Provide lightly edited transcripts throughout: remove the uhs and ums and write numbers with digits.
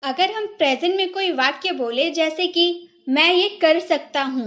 अगर हम प्रेजेंट में कोई वाक्य बोले जैसे कि मैं ये कर सकता हूँ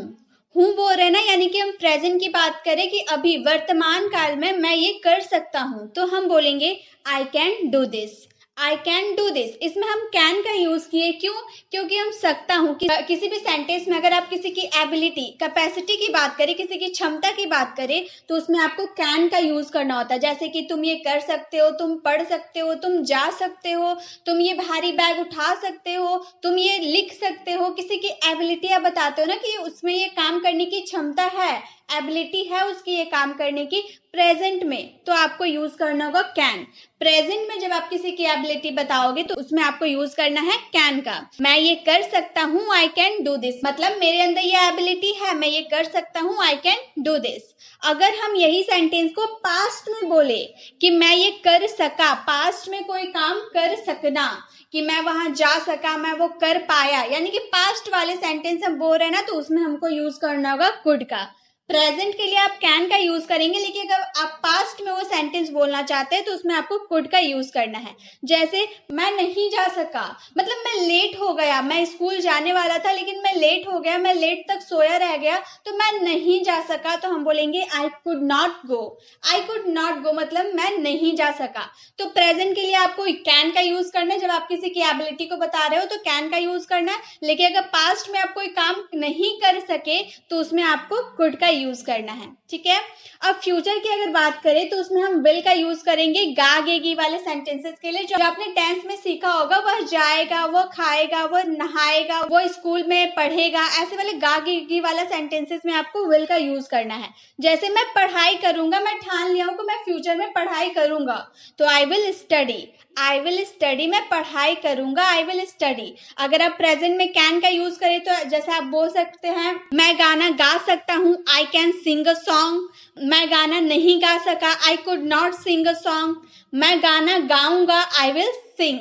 बोल रहे ना, यानी कि हम प्रेजेंट की बात करें कि अभी वर्तमान काल में मैं ये कर सकता हूँ, तो हम बोलेंगे I can do this. I can do this, इसमें हम कैन का यूज किए, क्यों? क्योंकि हम सकता हूँ किसी भी सेंटेंस में अगर आप किसी की एबिलिटी, कैपेसिटी की बात करें, किसी की क्षमता की बात करें, तो उसमें आपको कैन का यूज करना होता है। जैसे कि तुम ये कर सकते हो, तुम पढ़ सकते हो, तुम जा सकते हो, तुम ये भारी बैग उठा सकते हो, तुम ये लिख सकते हो। किसी की एबिलिटी आप बताते हो ना कि उसमें ये काम करने की क्षमता है, एबिलिटी है उसकी ये काम करने की प्रेजेंट में, तो आपको यूज करना होगा कैन। प्रेजेंट में जब आप किसी की एबिलिटी बताओगे तो उसमें आपको यूज करना है कैन का। मैं ये कर सकता हूँ, आई कैन डू दिस, मतलब मेरे अंदर ये एबिलिटी है, मैं ये कर सकता हूँ, आई कैन डू दिस। अगर हम यही सेंटेंस को पास्ट में बोले कि मैं ये कर सका, पास्ट में कोई काम कर सकना, कि मैं वहां जा सका, मैं वो कर पाया, यानी कि पास्ट वाले सेंटेंस हम बोल रहे हैं ना, तो उसमें हमको यूज करना होगा कुड का। प्रेजेंट के लिए आप कैन का यूज करेंगे, लेकिन अगर आप पास्ट में वो सेंटेंस बोलना चाहते हैं तो उसमें आपको कुड का यूज करना है। जैसे मैं नहीं जा सका, मतलब मैं लेट हो गया, मैं स्कूल जाने वाला था लेकिन मैं लेट हो गया, मैं लेट तक सोया रह गया, तो मैं नहीं जा सका, तो हम बोलेंगे आई could not go. I could not go मतलब मैं नहीं जा सका। तो प्रेजेंट के लिए आपको कैन का यूज करना है, जब आप किसी की एबिलिटी को बता रहे हो तो कैन का यूज करना है। लेकिन अगर पास्ट में आप कोई काम नहीं कर सके तो उसमें आपको कुड का यूज करना है, ठीक है। अब फ्यूचर की अगर बात करें तो उसमें हम विल का यूज करेंगे गा गेगी वाले सेंटेंसेस के लिए। जो आपने टेंस में सीखा होगा, वह जाएगा, वो खाएगा, वो नहाएगा, वो स्कूल में पढ़ेगा, ऐसे वाले गा गेगी वाला सेंटेंसेस में आपको विल का यूज करना है। जैसे मैं पढ़ाई करूंगा, मैं ठान लिया हूं कि मैं फ्यूचर में पढ़ाई करूंगा, तो I will study. I will study, मैं पढ़ाई करूंगा, आई विल स्टडी। अगर आप प्रेजेंट में कैन का यूज करें तो जैसे आप बोल सकते हैं मैं गाना गा सकता हूँ, I can sing a song. मैं गाना नहीं गा सका, I could not sing a song. मैं गाना गाऊंगा, आई विल सिंग।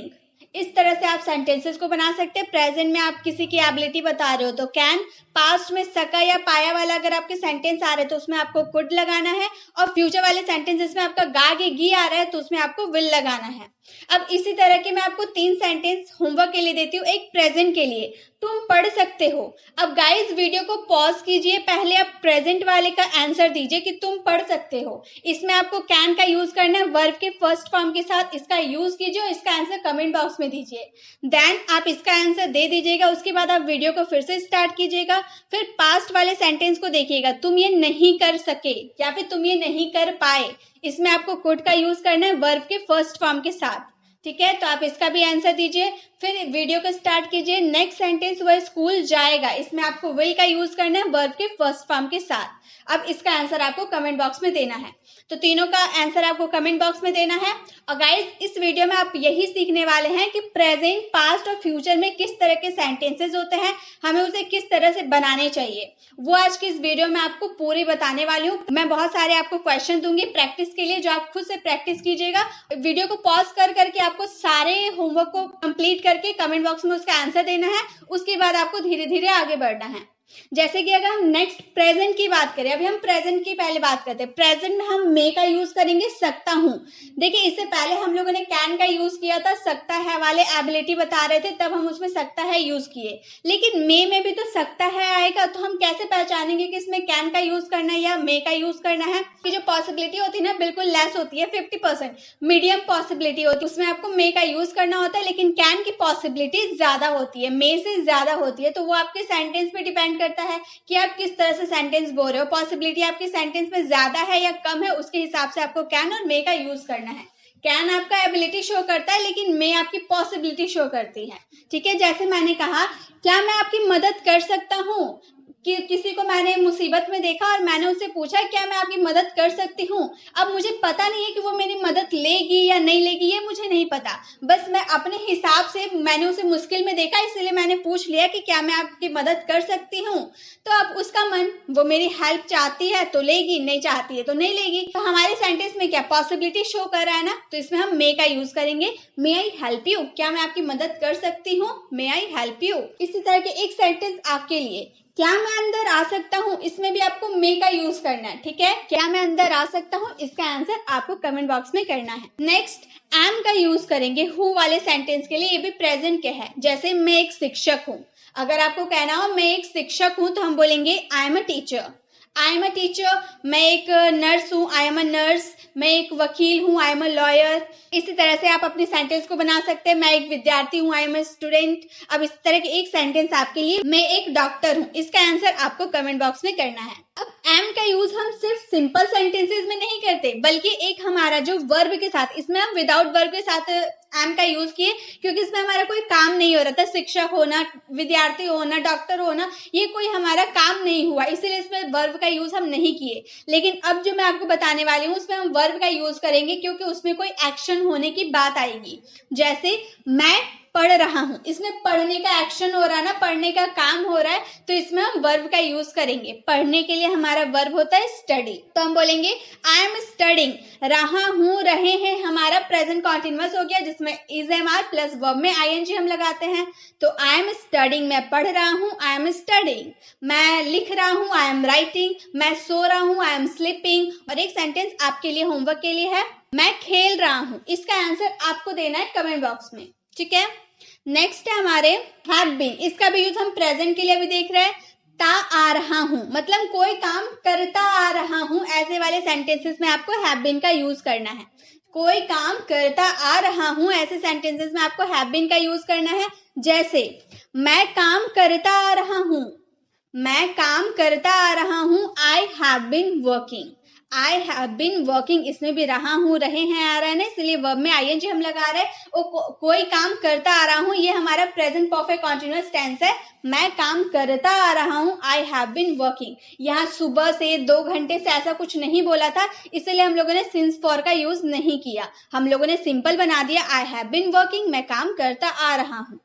इस तरह से आप सेंटेंसेस को बना सकते हैं। प्रेजेंट में आप किसी की एबिलिटी बता रहे हो तो कैन, पास्ट में सका या पाया वाला अगर आपके सेंटेंस आ रहे हैं तो उसमें आपको कुड लगाना है, और फ्यूचर वाले सेंटेंस जिसमें आपका गा गे गी आ रहा है तो उसमें आपको विल लगाना है। अब इसी तरह के मैं आपको 3 सेंटेंस होमवर्क के लिए देती हूँ। एक प्रेजेंट के लिए, तुम पढ़ सकते हो। अब गाइस वीडियो को पॉज कीजिए, पहले आप प्रेजेंट वाले का आंसर दीजिए कि तुम पढ़ सकते हो। इसमें आपको कैन का यूज करना है वर्ब के फर्स्ट फॉर्म के साथ, इसका यूज कीजिए और इसका आंसर कमेंट बॉक्स में दीजिए। देन आप इसका आंसर दे दीजिएगा, उसके बाद आप वीडियो को फिर से स्टार्ट कीजिएगा। फिर पास्ट वाले सेंटेंस को देखिएगा, तुम ये नहीं कर सके या फिर तुम ये नहीं कर पाए, इसमें आपको कुड का यूज करना है वर्ब के फर्स्ट फॉर्म के साथ, ठीक है। तो आप इसका भी आंसर दीजिए, फिर वीडियो को स्टार्ट कीजिए। नेक्स्ट सेंटेंस वह स्कूल जाएगा, इसमें आपको विल का यूज करना है वर्ब के फर्स्ट फॉर्म के साथ। अब इसका आंसर आपको कमेंट बॉक्स में देना है। तो तीनों का आंसर आपको कमेंट बॉक्स में देना है। और गाइस इस वीडियो में आप यही सीखने वाले हैं कि प्रेजेंट, पास्ट और फ्यूचर में किस तरह के सेंटेंसेस होते हैं, हमें उसे किस तरह से बनाने चाहिए, वो आज की इस वीडियो में आपको पूरी बताने वाली हूँ। मैं बहुत सारे आपको क्वेश्चन दूंगी प्रैक्टिस के लिए, जो आप खुद से प्रैक्टिस कीजिएगा। वीडियो को पॉज कर करके आपको सारे होमवर्क को कंप्लीट करके कमेंट बॉक्स में उसका आंसर देना है। उसके बाद आपको धीरे धीरे आगे बढ़ना है। जैसे कि अगर हम नेक्स्ट प्रेजेंट की बात करें, अभी हम प्रेजेंट की पहले बात करते हैं। प्रेजेंट में हम मे का यूज करेंगे, सकता हूं। देखिए इससे पहले हम लोगों ने कैन का यूज किया था, सकता है वाले एबिलिटी बता रहे थे, तब हम उसमें सकता है यूज किए। लेकिन मे में भी तो सकता है आएगा, तो हम कैसे पहचानेंगे कि इसमें कैन का यूज करना है या मे का यूज करना है? कि जो पॉसिबिलिटी होती है ना बिल्कुल लेस होती है, 50%, मीडियम पॉसिबिलिटी होती है, उसमें आपको मे का यूज करना होता है। लेकिन कैन की पॉसिबिलिटी ज्यादा होती है, मे से ज्यादा होती है। तो वो आपके सेंटेंस पे डिपेंड करता है कि आप किस तरह से सेंटेंस बोल रहे हो। पॉसिबिलिटी आपकी सेंटेंस में ज्यादा है या कम है, उसके हिसाब से आपको कैन और मे का यूज करना है। कैन आपका एबिलिटी शो करता है, लेकिन मे आपकी पॉसिबिलिटी शो करती है, ठीक है। जैसे मैंने कहा, क्या मैं आपकी मदद कर सकता हूँ? कि किसी को मैंने मुसीबत में देखा और मैंने उससे पूछा क्या मैं आपकी मदद कर सकती हूँ। अब मुझे पता नहीं है कि वो मेरी मदद लेगी या नहीं लेगी, ये मुझे नहीं पता। बस मैं अपने हिसाब से, मैंने उसे मुश्किल में देखा इसलिए मैंने पूछ लिया कि क्या मैं आपकी मदद कर सकती हूँ। तो अब उसका मन, वो मेरी हेल्प चाहती है तो लेगी, नहीं चाहती है तो नहीं लेगी। तो हमारे सेंटेंस में क्या पॉसिबिलिटी शो कर रहा है ना, तो इसमें हम मे का यूज करेंगे। मे आई हेल्प यू, क्या मैं आपकी मदद कर सकती हूँ? मे आई हेल्प यू। इसी तरह के एक सेंटेंस आपके लिए, क्या मैं अंदर आ सकता हूँ, इसमें भी आपको मे का यूज करना है, ठीक है। क्या मैं अंदर आ सकता हूँ, इसका आंसर आपको कमेंट बॉक्स में करना है। नेक्स्ट एम का यूज करेंगे हु वाले सेंटेंस के लिए, ये भी प्रेजेंट के है। जैसे मैं एक शिक्षक हूँ, अगर आपको कहना हो मैं एक शिक्षक हूँ तो हम बोलेंगे I am a teacher. I am a teacher. मैं एक नर्स हूँ, आई एम अ नर्स। मैं एक वकील हूँ, आई एम अ लॉयर। इसी तरह से आप अपने सेंटेंस को बना सकते हैं। मैं एक विद्यार्थी हूँ, आई एम अ स्टूडेंट। अब इस तरह के एक सेंटेंस आपके लिए, मैं एक डॉक्टर हूँ, इसका आंसर आपको कमेंट बॉक्स में करना है। अब एम का यूज हम सिर्फ सिंपल सेंटेंसेस में नहीं करते, बल्कि एक हमारा जो वर्ब के साथ, इसमें हम विदाउट वर्ब के साथ एम का यूज किए, क्योंकि इसमें हमारा कोई काम नहीं हो रहा था। शिक्षक होना, विद्यार्थी होना, डॉक्टर होना, ये कोई हमारा काम नहीं हुआ, इसीलिए इसमें वर्ब का यूज हम नहीं किए। लेकिन अब जो मैं आपको बताने वाली हूँ उसमें हम वर्ब का यूज करेंगे, क्योंकि उसमें कोई एक्शन होने की बात आएगी। जैसे मैं पढ़ रहा हूं, इसमें पढ़ने का एक्शन हो रहा है ना, पढ़ने का काम हो रहा है, तो इसमें हम वर्ब का यूज करेंगे। पढ़ने के लिए हमारा वर्ब होता है स्टडी, तो हम बोलेंगे आई एम स्टडिंग। रहा हूं, रहे हैं हमारा प्रेजेंट कॉन्टिन्यूअस हो गया, जिसमें is am are plus verb में आईएनजी हम लगाते हैं। तो आई एम स्टडिंग, मैं पढ़ रहा हूं, आई एम स्टडिंग। मैं लिख रहा हूं, आई एम राइटिंग। मैं सो रहा हूं, आई एम स्लीपिंग। और एक सेंटेंस आपके लिए होमवर्क के लिए है, मैं खेल रहा हूं। इसका आंसर आपको देना है कमेंट बॉक्स में, ठीक है। नेक्स्ट है हमारे हैव बीन, इसका भी यूज हम प्रेजेंट के लिए भी देख रहे हैं। ता आ रहा हूं, मतलब कोई काम करता आ रहा हूं, ऐसे वाले सेंटेंसेस में आपको हैव बीन का यूज करना है। कोई काम करता आ रहा हूं, ऐसे सेंटेंसेस में आपको हैव बीन का यूज करना है। जैसे मैं काम करता आ रहा हूं, मैं काम करता आ रहा हूं, I have been working. I have been working, इसमें भी रहा हूं, रहे हैं आ रहा है ना, इसलिए वर्ब में आईएनजी हम लगा रहे हैं। कोई काम करता आ रहा हूं, ये हमारा प्रेजेंट परफेक्ट कॉन्टिन्यूअस टेंस है। मैं काम करता आ रहा हूं, आई हैव बीन वर्किंग। यहाँ सुबह से 2 घंटे से ऐसा कुछ नहीं बोला था, इसलिए हम लोगों ने सिंस फॉर का यूज नहीं किया। हम लोगों ने सिंपल बना दिया, आई हैव बीन वर्किंग, मैं काम करता आ रहा हूं।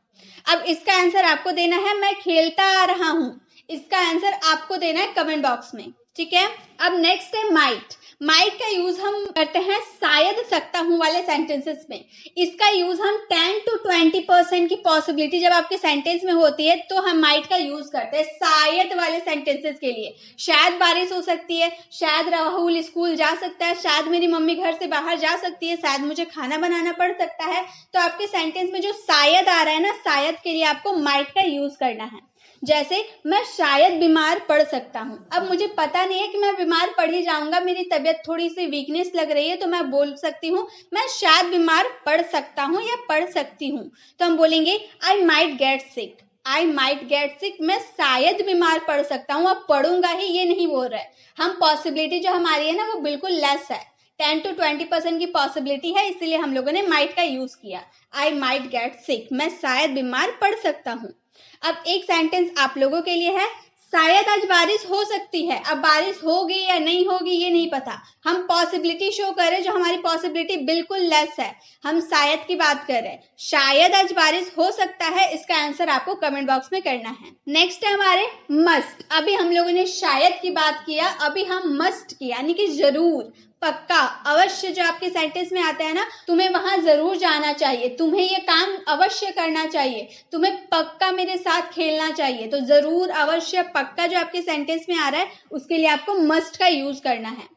अब इसका आंसर आपको देना है, मैं खेलता आ रहा हूं। इसका आंसर आपको देना है कमेंट बॉक्स में, ठीक है। अब नेक्स्ट है माइट। माइट का यूज हम करते हैं शायद सकता हूं वाले सेंटेंसेस में। इसका यूज हम 10 to 20% की पॉसिबिलिटी जब आपके सेंटेंस में होती है तो हम माइट का यूज करते हैं शायद वाले सेंटेंसेस के लिए। शायद बारिश हो सकती है, शायद राहुल स्कूल जा सकता है, शायद मेरी मम्मी घर से बाहर जा सकती है, शायद मुझे खाना बनाना पड़ सकता है। तो आपके सेंटेंस में जो शायद आ रहा है ना, शायद के लिए आपको माइट का यूज करना है। जैसे मैं शायद बीमार पड़ सकता हूँ। अब मुझे पता नहीं है कि मैं बीमार पड़ ही जाऊंगा, मेरी तबीयत थोड़ी सी वीकनेस लग रही है, तो मैं बोल सकती हूँ मैं शायद बीमार पड़ सकता हूँ या पड़ सकती हूँ। तो हम बोलेंगे I might get sick. I might get sick, मैं शायद बीमार पड़ सकता हूँ, अब पढ़ूंगा ही ये नहीं बोल रहा है। हम पॉसिबिलिटी जो हमारी है ना वो बिल्कुल लेस है, 10 to 20% की पॉसिबिलिटी है, इसीलिए हम लोगों ने माइट का यूज किया। आई माइट गेट सिक, मैं शायद बीमार पड़ सकता हूँ। अब एक सेंटेंस आप लोगों के लिए है, शायद आज बारिश हो सकती है। अब बारिश होगी या नहीं होगी ये नहीं पता, हम पॉसिबिलिटी शो कर रहे हैं, जो हमारी पॉसिबिलिटी बिल्कुल लेस है। हम शायद की बात कर रहे हैं, शायद आज बारिश हो सकता है, इसका आंसर आपको कमेंट बॉक्स में करना है। नेक्स्ट है हमारे मस्ट। अभी हम लोगों ने शायद की बात किया, अभी हम मस्ट की, यानी कि जरूर, पक्का, अवश्य जो आपके सेंटेंस में आता है ना, तुम्हें वहां जरूर जाना चाहिए, तुम्हें ये काम अवश्य करना चाहिए, तुम्हें पक्का मेरे साथ खेलना चाहिए। तो जरूर, अवश्य, पक्का जो आपके सेंटेंस में आ रहा है उसके लिए आपको मस्ट का यूज करना है।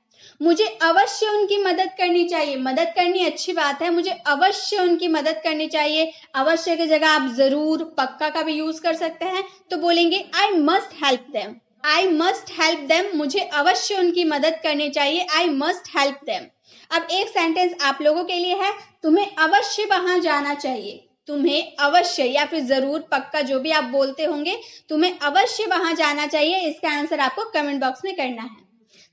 मुझे अवश्य उनकी मदद करनी चाहिए, मदद करनी अच्छी बात है, मुझे अवश्य उनकी मदद करनी चाहिए। अवश्य की जगह आप जरूर, पक्का का भी यूज कर सकते हैं। तो बोलेंगे I must help them. I must help them, मुझे अवश्य उनकी मदद करनी चाहिए, आई मस्ट हेल्प देम। अब एक सेंटेंस आप लोगों के लिए है, तुम्हें अवश्य वहां जाना चाहिए। तुम्हें अवश्य या फिर जरूर, पक्का, जो भी आप बोलते होंगे, तुम्हें अवश्य वहां जाना चाहिए, इसका आंसर आपको कमेंट बॉक्स में करना है।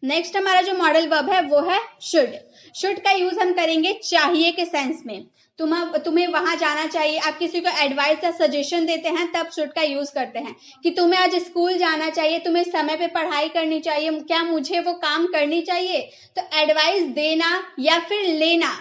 नेक्स्ट हमारा जो मॉडल वर्ब है वो है शुड। शुड का यूज हम करेंगे चाहिए के सेंस में। तुम्हें वहां जाना चाहिए, आप किसी को एडवाइस या सजेशन देते हैं तब शुड का यूज करते हैं कि तुम्हें आज स्कूल जाना चाहिए, तुम्हें समय पे पढ़ाई करनी चाहिए, क्या मुझे वो काम करनी चाहिए। तो एडवाइस देना या फिर लेना,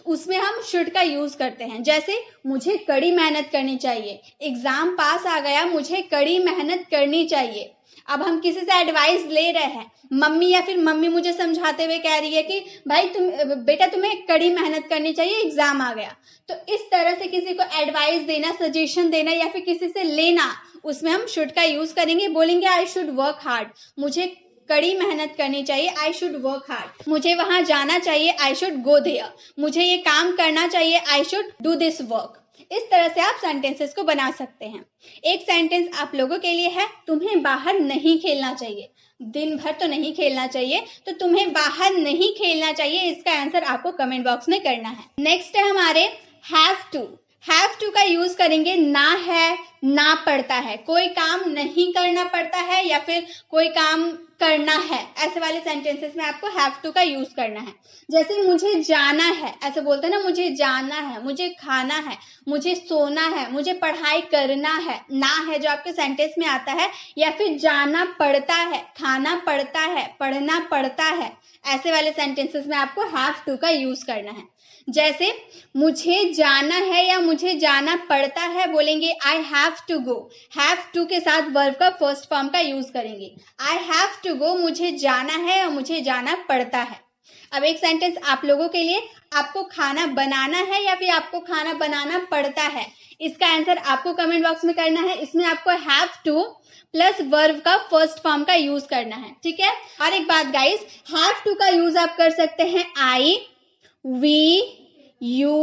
उसमें हम शुड का यूज करते हैं। जैसे मुझे कड़ी मेहनत करनी चाहिए, एग्जाम पास आ गया, मुझे कड़ी मेहनत करनी चाहिए। अब हम किसी से एडवाइस ले रहे हैं, मम्मी या फिर मम्मी मुझे समझाते हुए कह रही है कि भाई बेटा तुम्हें कड़ी मेहनत करनी चाहिए, एग्जाम आ गया। तो इस तरह से किसी को एडवाइस देना, सजेशन देना या फिर किसी से लेना, उसमें हम शुड का यूज करेंगे। बोलेंगे आई शुड वर्क हार्ड, मुझे कड़ी मेहनत करनी चाहिए, आई शुड वर्क हार्ड। मुझे वहां जाना चाहिए, आई शुड गो देयर। मुझे ये काम करना चाहिए, I should do this work. इस तरह से आप सेंटेंसेस को बना सकते हैं। एक सेंटेंस आप लोगों के लिए है, तुम्हें बाहर नहीं खेलना चाहिए। दिन भर तो नहीं खेलना चाहिए, तो तुम्हें बाहर नहीं खेलना चाहिए, इसका आंसर आपको कमेंट बॉक्स में करना है। नेक्स्ट है हमारे हैव टू। हैव टू का यूज करेंगे ना है, ना पड़ता है, कोई काम नहीं करना पड़ता है या फिर कोई काम करना है, ऐसे वाले सेंटेंसेस में आपको हैव टू का यूज करना है। जैसे मुझे जाना है, ऐसे बोलते हैं ना, मुझे जाना है, मुझे खाना है, मुझे सोना है, मुझे पढ़ाई करना है। ना है जो आपके सेंटेंस में आता है, या फिर जाना पड़ता है, खाना पड़ता है, पढ़ना पड़ता है, ऐसे वाले सेंटेंसेस में आपको हैव टू का यूज करना है। जैसे मुझे जाना है या मुझे जाना पड़ता है, बोलेंगे I have to go. Have to के साथ वर्ब का फर्स्ट फॉर्म का यूज करेंगे। आई हैव टू गो, मुझे जाना है और मुझे जाना पड़ता है। अब एक सेंटेंस आप लोगों के लिए, आपको खाना बनाना है या फिर आपको खाना बनाना पड़ता है, इसका आंसर आपको कमेंट बॉक्स में करना है। इसमें आपको हैव टू प्लस वर्ब का फर्स्ट फॉर्म का यूज करना है, ठीक है। और एक बात गाइस, हैव टू का यूज आप कर सकते हैं आई, वी, यू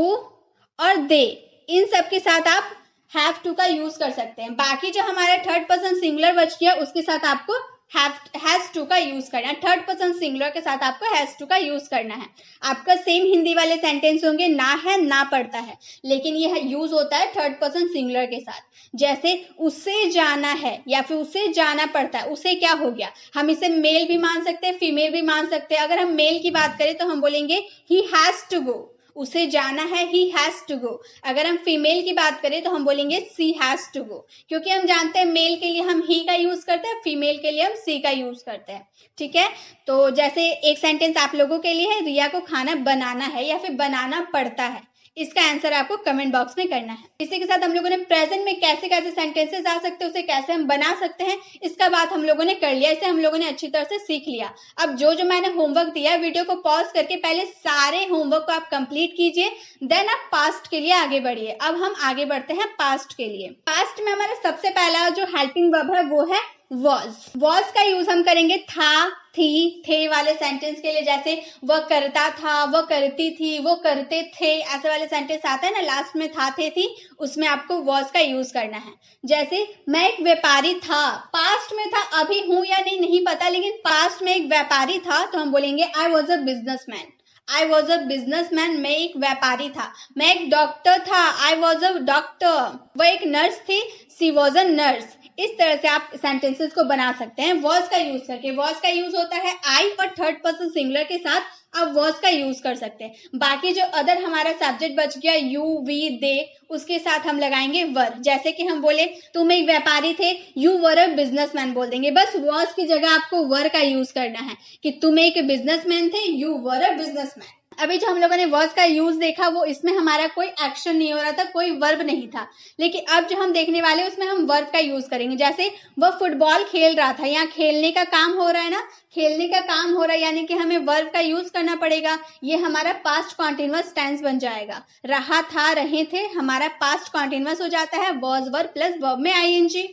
और दे, इन सब के साथ आप हैव टू का यूज कर सकते हैं। बाकी जो हमारा थर्ड पर्सन सिंगुलर बच गया, उसके साथ आपको हैज टू का यूज करना है। थर्ड पर्सन सिंगुलर के साथ आपको हैज टू का यूज करना है। आपका सेम हिंदी वाले सेंटेंस होंगे, ना है, ना पड़ता है, लेकिन यह यूज होता है थर्ड पर्सन सिंगुलर के साथ। जैसे उसे जाना है या फिर उसे जाना पड़ता है, उसे क्या हो गया, हम इसे मेल भी मान सकते हैं, फीमेल भी मान सकते हैं। अगर हम मेल की बात करें तो हम बोलेंगे ही हैज टू गो, उसे जाना है, ही हैज टू गो। अगर हम फीमेल की बात करें तो हम बोलेंगे सी हैज टू गो, क्योंकि हम जानते हैं मेल के लिए हम ही का यूज करते हैं, फीमेल के लिए हम सी का यूज करते हैं, ठीक है। तो जैसे एक सेंटेंस आप लोगों के लिए है, रिया को खाना बनाना है या फिर बनाना पड़ता है, इसका आंसर आपको कमेंट बॉक्स में करना है। इसी के साथ हम लोगों ने प्रेजेंट में कैसे कैसे सेंटेंसेस आ सकते हैं, उसे कैसे हम बना सकते हैं, इसका बात हम लोगों ने कर लिया, इसे हम लोगों ने अच्छी तरह से सीख लिया। अब जो जो मैंने होमवर्क दिया, वीडियो को पॉज करके पहले सारे होमवर्क को आप कंप्लीट कीजिए, देन आप पास्ट के लिए आगे बढ़िए। अब हम आगे बढ़ते हैं पास्ट के लिए। पास्ट में हमारा सबसे पहला जो हेल्पिंग वर्ब है वो है वॉज का यूज हम करेंगे था, थी, थे वाले सेंटेंस के लिए। जैसे वह करता था, वह करती थी, वो करते थे, ऐसे वाले सेंटेंस आते हैं ना लास्ट में था, थे, थी, उसमें आपको वॉज का यूज करना है। जैसे मैं एक व्यापारी था, पास्ट में था, अभी हूं या नहीं पता, लेकिन पास्ट में एक व्यापारी था, तो हम बोलेंगे I was a businessman. I was a businessman, मैं एक व्यापारी था। मैं एक डॉक्टर था, आई वॉज अ डॉक्टर। वह एक नर्स थी, सी वॉज अ नर्स। इस तरह से आप सेंटेंसेस को बना सकते हैं वॉज का यूज करके। वॉज का यूज होता है आई और थर्ड पर्सन सिंगुलर के साथ आप वॉज का यूज कर सकते हैं। बाकी जो अदर हमारा सब्जेक्ट बच गया, यू, वी, दे, उसके साथ हम लगाएंगे वर। जैसे कि हम बोले तुम एक व्यापारी थे, यू वर अ बिजनेसमैन बोल देंगे। बस वॉज की जगह आपको वर का यूज करना है कि तुम एक बिजनेसमैन थे, यू वर अ बिजनेसमैन। अभी जो हम लोगों ने वर्ब का यूज देखा, वो इसमें हमारा कोई एक्शन नहीं हो रहा था, कोई वर्ब नहीं था, लेकिन अब जो हम देखने वाले उसमें हम वर्ब का यूज करेंगे। जैसे वह फुटबॉल खेल रहा था, यहाँ खेलने का काम हो रहा है ना, खेलने का काम हो रहा है, यानी कि हमें वर्ब का यूज करना पड़ेगा। ये हमारा पास्ट कॉन्टिन्यूअस टेंस बन जाएगा। रहा था, रहे थे, हमारा पास्ट कॉन्टिन्यूअस हो जाता है वॉज वर्ब प्लस वर्ब में आईएनजी।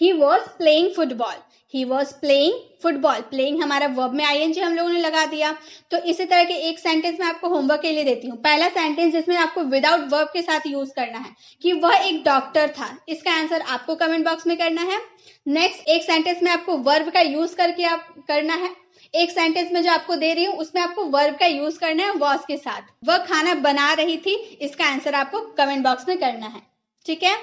ही वॉज प्लेइंग फुटबॉल, ही वॉज प्लेइंग फुटबॉल, प्लेइंग हमारा वर्ब में आईएनजी हम लोगों ने लगा दिया। तो इसी तरह के एक सेंटेंस मैं आपको होमवर्क के लिए देती हूँ। पहला सेंटेंस जिसमें आपको विदाउट वर्ब के साथ यूज करना है कि वह एक डॉक्टर था, इसका आंसर आपको कमेंट बॉक्स में करना है। नेक्स्ट एक सेंटेंस में आपको वर्ब का यूज करके आप करना है। एक सेंटेंस में जो आपको दे रही हूँ उसमें आपको वर्ब का यूज करना है वॉज के साथ। वह खाना बना रही थी, इसका आंसर आपको कमेंट बॉक्स में करना है, ठीक है।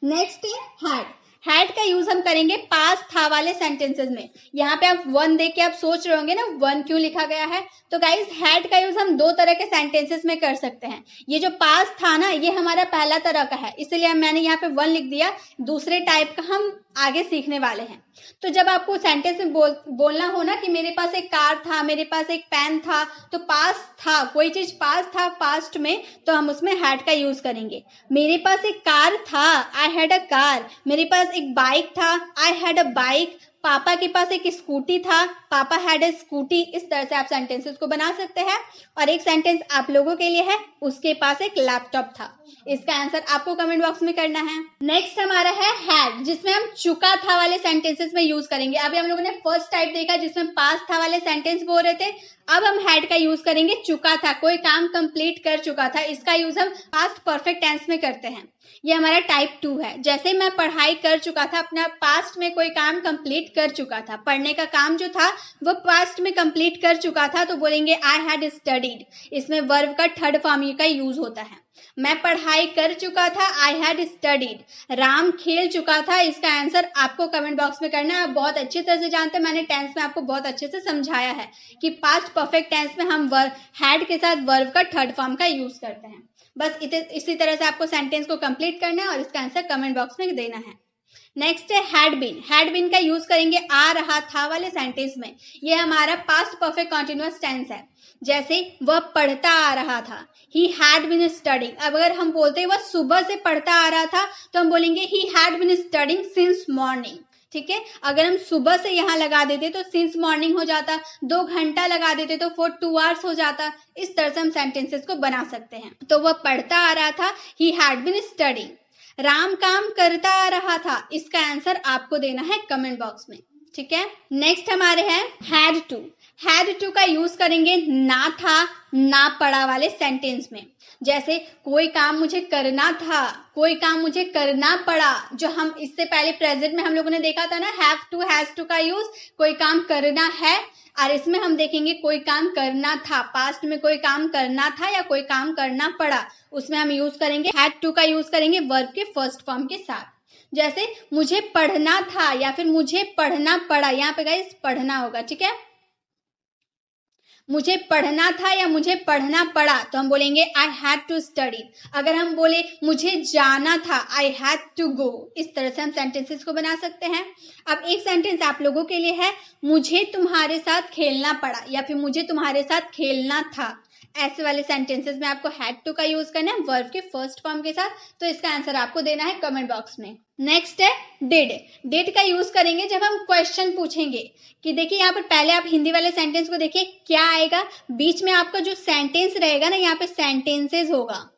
Next had. हैड का यूज हम करेंगे पास था वाले सेंटेंसेस में। यहाँ पे आप वन देख के आप सोच रहे होंगे ना वन क्यों लिखा गया है, तो गाइस हैड का यूज हम दो तरह के सेंटेंसेस में कर सकते हैं। ये जो पास था ना, ये हमारा पहला तरह का है, इसलिए मैंने यहाँ पे वन लिख दिया। दूसरे टाइप का हम आगे सीखने वाले हैं। तो जब आपको सेंटेंस में बोलना हो ना कि मेरे पास एक कार था, मेरे पास एक पेन था, तो पास था, कोई चीज पास था पास्ट में, तो हम उसमें हैड का यूज करेंगे। मेरे पास एक कार था, आई हैड अ कार। मेरे पास एक बाइक था, आई हैड अ बाइक। पापा के पास एक स्कूटी था, पापा हैड अ स्कूटी। इस तरह से आप सेंटेंसेस को बना सकते हैं। और एक सेंटेंस आप लोगों के लिए है, उसके पास एक लैपटॉप था। इसका आंसर आपको कमेंट बॉक्स में करना है। नेक्स्ट हमारा है हैड, जिसमें हम चुका था वाले सेंटेंसेस में यूज करेंगे। अभी हम लोगों ने फर्स्ट टाइप देखा जिसमें पास था वाले सेंटेंस बोल रहे थे। अब हम हैड का यूज करेंगे चुका था, कोई काम कंप्लीट कर चुका था। इसका यूज हम पास्ट परफेक्ट टेंस में करते हैं। ये हमारा टाइप 2 है। जैसे मैं पढ़ाई कर चुका था, अपना पास्ट में कोई काम कंप्लीट कर चुका था, पढ़ने का काम जो था वो पास्ट में कंप्लीट कर चुका था, तो बोलेंगे आई हैड स्टडीड। इसमें वर्ब का थर्ड फॉर्म का यूज होता है। मैं पढ़ाई कर चुका था, आई हैड स्टडीड। राम खेल चुका था। इसका आंसर आपको कमेंट बॉक्स में करना है। आप बहुत अच्छी तरह से जानते हैं, मैंने टेंस में आपको बहुत अच्छे से समझाया है कि पास्ट परफेक्ट टेंस में हम हैड के साथ वर्ब का थर्ड फॉर्म का यूज करते हैं। बस इसी तरह से आपको सेंटेंस को कंप्लीट करना है और इसका आंसर कमेंट बॉक्स में देना है। नेक्स्ट है हैड बीन। हैड बीन का यूज करेंगे आ रहा था वाले सेंटेंस में। ये हमारा पास्ट परफेक्ट कॉन्टिन्यूअस टेंस है। जैसे वह पढ़ता आ रहा था, ही हैड बीन स्टडिंग। अब अगर हम बोलते हैं वह सुबह से पढ़ता आ रहा था, तो हम बोलेंगे ही had been studying since morning. ठीक है, अगर हम सुबह से यहाँ लगा देते तो सिंस मॉर्निंग हो जाता, 2 घंटा लगा देते तो फॉर 2 आवर्स हो जाता। इस तरह से हम सेंटेंसेस को बना सकते हैं। तो वह पढ़ता आ रहा था, ही हैड बीन स्टडिंग। राम काम करता आ रहा था। इसका आंसर आपको देना है कमेंट बॉक्स में। ठीक है, नेक्स्ट हमारे हैं हैड टू। हैड टू का यूज करेंगे ना था ना पड़ा वाले सेंटेंस में। जैसे कोई काम मुझे करना था, कोई काम मुझे करना पड़ा। जो हम इससे पहले प्रेजेंट में हम लोगों ने देखा था ना, हैव टू हैज टू का यूज, कोई काम करना है। और इसमें हम देखेंगे कोई काम करना था, पास्ट में कोई काम करना था या कोई काम करना पड़ा, उसमें हम यूज करेंगे हैड टू का यूज करेंगे वर्ब के फर्स्ट फॉर्म के साथ। जैसे मुझे पढ़ना था या फिर मुझे पढ़ना पड़ा, यहाँ पे गाइस पढ़ना होगा। ठीक है, मुझे पढ़ना था या मुझे पढ़ना पड़ा, तो हम बोलेंगे आई हैड टू स्टडी। अगर हम बोले मुझे जाना था, आई हैड टू गो। इस तरह से हम सेंटेंसेस को बना सकते हैं। अब एक सेंटेंस आप लोगों के लिए है, मुझे तुम्हारे साथ खेलना पड़ा या फिर मुझे तुम्हारे साथ खेलना था। ऐसे वाले सेंटेंसेस में आपको हैड टू का यूज करना है वर्ब के फर्स्ट फॉर्म के साथ। तो इसका आंसर आपको देना है कमेंट बॉक्स में। नेक्स्ट है डिड। डिड का यूज करेंगे जब हम क्वेश्चन पूछेंगे कि देखिए यहाँ पर पहले आप हिंदी वाले सेंटेंस को देखिए क्या आएगा, बीच में आपका जो सेंटेंस रहेगा ना, यहाँ पे सेंटेंसेस होगा,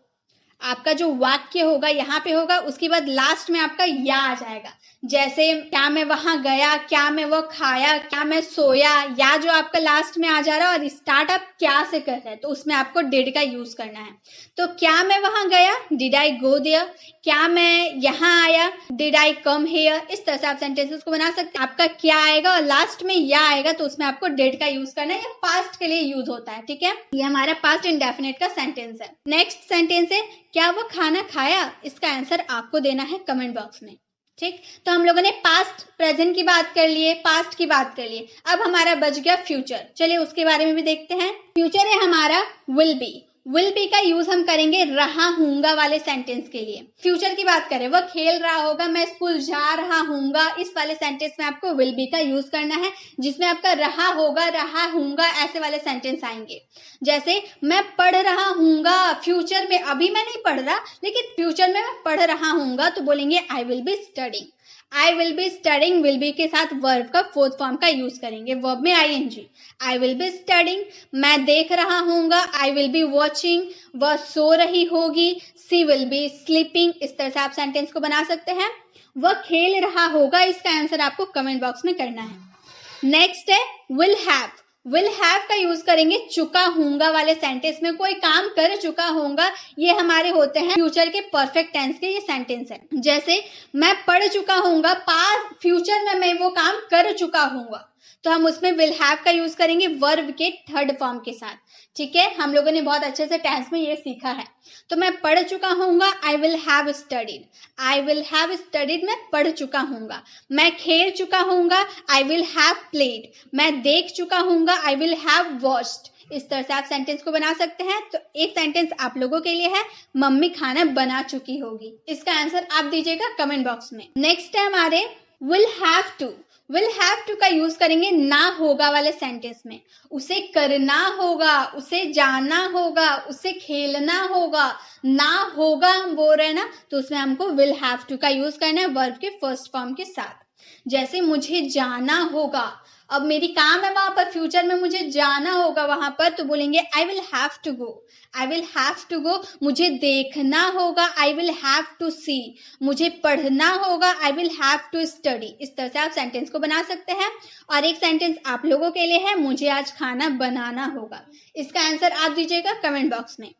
आपका जो वाक्य होगा यहाँ पे होगा, उसके बाद लास्ट में आपका या आ जाएगा। जैसे क्या मैं वहां गया, क्या मैं वो खाया, क्या मैं सोया, या जो आपका लास्ट में आ जा रहा है और स्टार्ट आप क्या से कर रहे हैं, तो उसमें आपको डिड का यूज करना है। तो क्या मैं वहां गया, डिड आई गो देयर। क्या मैं यहाँ आया, डिड आई कम हियर। इस तरह से आप सेंटेंसेस को बना सकते हैं। आपका क्या आएगा और लास्ट में या आएगा, तो उसमें आपको डिड का यूज करना है। ये पास्ट के लिए यूज होता है। ठीक है, ये हमारा पास्ट इंडेफिनिट का सेंटेंस है। नेक्स्ट सेंटेंस है क्या वो खाना खाया। इसका आंसर आपको देना है कमेंट बॉक्स में। ठीक, तो हम लोगों ने पास्ट प्रेजेंट की बात कर लिए, पास्ट की बात कर लिए। अब हमारा बच गया फ्यूचर। चलिए उसके बारे में भी देखते हैं। फ्यूचर है हमारा विल बी। विल बी का यूज हम करेंगे रहा हूंगा वाले सेंटेंस के लिए। फ्यूचर की बात करें, वह खेल रहा होगा, मैं स्कूल जा रहा हूंगा, इस वाले सेंटेंस में आपको विल बी का यूज करना है, जिसमें आपका रहा होगा, रहा हूंगा ऐसे वाले सेंटेंस आएंगे। जैसे मैं पढ़ रहा हूंगा, फ्यूचर में, अभी मैं नहीं पढ़ रहा लेकिन फ्यूचर में मैं पढ़ रहा हूंगा, तो बोलेंगे I will be studying. I will be studying, will be के साथ वर्ब का फोर्थ फॉर्म का यूज करेंगे, वर्ब में ING. I will be studying. मैं देख रहा हूंगा, आई विल बी वॉचिंग। वह सो रही होगी, सी विल बी स्लीपिंग। इस तरह से आप सेंटेंस को बना सकते हैं। वह खेल रहा होगा, इसका आंसर आपको कमेंट बॉक्स में करना है। नेक्स्ट है विल हैव। विल हैव का यूज करेंगे चुका हूंगा वाले सेंटेंस में। कोई काम कर चुका होगा, ये हमारे होते हैं फ्यूचर के परफेक्ट टेंस के ये सेंटेंस है। जैसे मैं पढ़ चुका हूंगा, पास्ट फ्यूचर में मैं वो काम कर चुका हूंगा, तो हम उसमें विल हैव का यूज करेंगे वर्ब के थर्ड फॉर्म के साथ। ठीक है, हम लोगों ने बहुत अच्छे से टेंस में ये सीखा है। तो मैं पढ़ चुका हूंगा, I will have studied. I will have studied, मैं पढ़ चुका हूंगा। मैं खेल चुका हूंगा, आई विल हैव प्लेड। मैं देख चुका हूंगा, आई विल हैव वॉच्ड। इस तरह से आप सेंटेंस को बना सकते हैं। तो एक सेंटेंस आप लोगों के लिए है, मम्मी खाना बना चुकी होगी। इसका आंसर आप दीजिएगा कमेंट बॉक्स में। नेक्स्ट है हमारे विल हैव टू का यूज करेंगे ना होगा वाले सेंटेंस में। उसे करना होगा, उसे जाना होगा, उसे खेलना होगा, ना होगा हम बोल रहे हैं ना, तो उसमें हमको विल हैव टू का यूज करना है वर्ब के फर्स्ट फॉर्म के साथ। जैसे मुझे जाना होगा, अब मेरी काम है वहां पर, फ्यूचर में मुझे जाना होगा वहां पर, तो बोलेंगे I will have to go, I will have to go. मुझे देखना होगा, I will have to see. मुझे पढ़ना होगा, I will have to study. इस तरह से आप सेंटेंस को बना सकते हैं। और एक सेंटेंस आप लोगों के लिए है, मुझे आज खाना बनाना होगा। इसका आंसर आप दीजिएगा कमेंट बॉक्स में।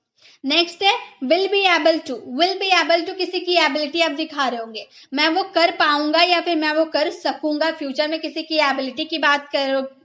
नेक्स्ट है will be able to. Will be able to किसी की एबिलिटी आप दिखा रहे होंगे, मैं वो कर पाऊंगा या फिर मैं वो कर सकूंगा। फ्यूचर में किसी की एबिलिटी की बात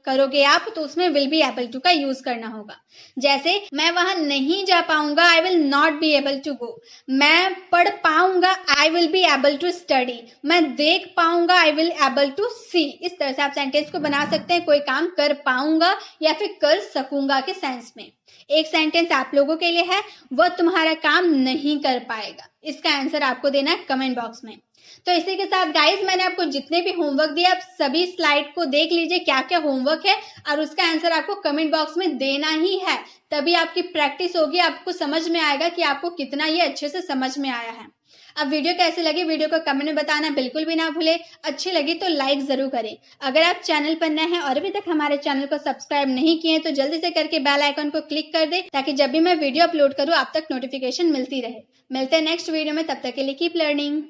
करोगे आप, तो उसमें विल बी एबल टू का यूज करना होगा। जैसे मैं वहां नहीं जा पाऊंगा, I will not be able to go. मैं पढ़ पाऊंगा, I will be able to study. मैं देख पाऊंगा, I will able to see. इस तरह से आप सेंटेंस को बना सकते हैं, कोई काम कर पाऊंगा या फिर कर सकूंगा के सेंस में। एक सेंटेंस आप लोगों के लिए है, वह तुम्हारा काम नहीं कर पाएगा। इसका आंसर आपको देना है कमेंट बॉक्स में। तो इसी के साथ गाइज मैंने आपको जितने भी होमवर्क दिए, आप सभी स्लाइड को देख लीजिए क्या क्या होमवर्क है, और उसका आंसर आपको कमेंट बॉक्स में देना ही है। तभी आपकी प्रैक्टिस होगी, आपको समझ में आएगा कि आपको कितना ये अच्छे से समझ में आया है। अब वीडियो कैसे लगी, वीडियो को कमेंट में बताना बिल्कुल भी ना भूले। अच्छी लगी तो लाइक जरूर करें। अगर आप चैनल पर नए हैं और अभी तक हमारे चैनल को सब्सक्राइब नहीं किए तो जल्दी से करके बेल आइकन को क्लिक कर दे, ताकि जब भी मैं वीडियो अपलोड करूं आप तक नोटिफिकेशन मिलती रहे। मिलते हैं नेक्स्ट वीडियो में, तब तक के लिए कीप लर्निंग।